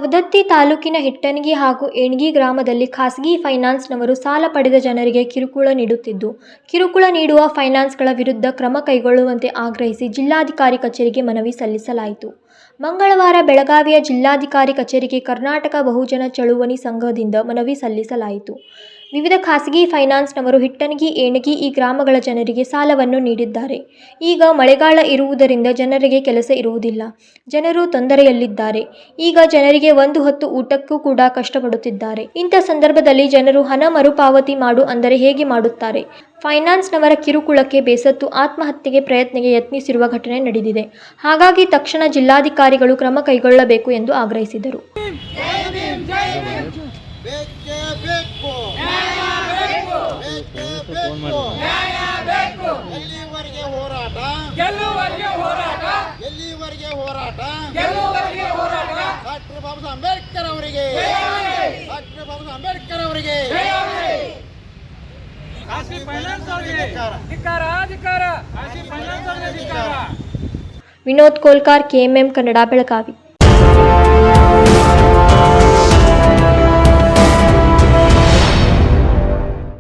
ಸವದತ್ತಿ ತಾಲೂಕಿನ ಹಿಟ್ಟಣಗಿ ಹಾಗೂ ಏಣಗಿ ಗ್ರಾಮದಲ್ಲಿ ಖಾಸಗಿ ಫೈನಾನ್ಸ್ನವರು ಸಾಲ ಪಡೆದ ಜನರಿಗೆ ಕಿರುಕುಳ ನೀಡುತ್ತಿದ್ದು, ಕಿರುಕುಳ ನೀಡುವ ಫೈನಾನ್ಸ್ಗಳ ವಿರುದ್ಧ ಕ್ರಮ ಕೈಗೊಳ್ಳುವಂತೆ ಆಗ್ರಹಿಸಿ ಜಿಲ್ಲಾಧಿಕಾರಿ ಕಚೇರಿಗೆ ಮನವಿ ಸಲ್ಲಿಸಲಾಯಿತು. ಮಂಗಳವಾರ ಬೆಳಗಾವಿಯ ಜಿಲ್ಲಾಧಿಕಾರಿ ಕಚೇರಿಗೆ ಕರ್ನಾಟಕ ಬಹುಜನ ಚಳುವಳಿ ಸಂಘದಿಂದ ಮನವಿ ಸಲ್ಲಿಸಲಾಯಿತು. ವಿವಿಧ ಖಾಸಗಿ ಫೈನಾನ್ಸ್ನವರು ಹಿಟ್ಟಣಗಿ, ಏಣಗಿ ಈ ಗ್ರಾಮಗಳ ಜನರಿಗೆ ಸಾಲವನ್ನು ನೀಡಿದ್ದಾರೆ. ಈಗ ಮಳೆಗಾಲ ಇರುವುದರಿಂದ ಜನರಿಗೆ ಕೆಲಸ ಇರುವುದಿಲ್ಲ. ಜನರು ತೊಂದರೆಯಲ್ಲಿದ್ದಾರೆ. ಈಗ ಜನರಿಗೆ ಒಂದು ಹೊತ್ತು ಊಟಕ್ಕೂ ಕೂಡ ಕಷ್ಟಪಡುತ್ತಿದ್ದಾರೆ. ಇಂಥ ಸಂದರ್ಭದಲ್ಲಿ ಜನರು ಹಣ ಮರುಪಾವತಿ ಮಾಡು ಅಂದರೆ ಹೇಗೆ ಮಾಡುತ್ತಾರೆ? ಫೈನಾನ್ಸ್ನವರ ಕಿರುಕುಳಕ್ಕೆ ಬೇಸತ್ತು ಆತ್ಮಹತ್ಯೆಗೆ ಪ್ರಯತ್ನಿಗೆ ಯತ್ನಿಸಿರುವ ಘಟನೆ ನಡೆದಿದೆ. ಹಾಗಾಗಿ ತಕ್ಷಣ ಜಿಲ್ಲಾಧಿಕಾರಿಗಳು ಕ್ರಮ ಕೈಗೊಳ್ಳಬೇಕು ಎಂದು ಆಗ್ರಹಿಸಿದರು. ಡಾಕ್ಟರ್ ಬಾಬಾ ಸಾಹೇಬ್ ಅಂಬೇಡ್ಕರ್ ಅವರಿಗೆ, ಡಾಕ್ಟರ್ ಬಾಬಾ ಸಾಹೇಬ್ ಅಂಬೇಡ್ಕರ್ ಅವರಿಗೆ. ಖಾಸಗಿ ಫೈನಾನ್ಸ್ ಅವರಿಗೆ ಧಿಕ್ಕಾರ, ಧಿಕ್ಕಾರ. ಖಾಸಗಿ ಫೈನಾನ್ಸ್ ಅವರಿಗೆ ಧಿಕ್ಕಾರ. ವಿನೋದ್ ಕೋಲ್ಕಾರ್, KMM ಕನ್ನಡ, ಬೆಳಗಾವಿ.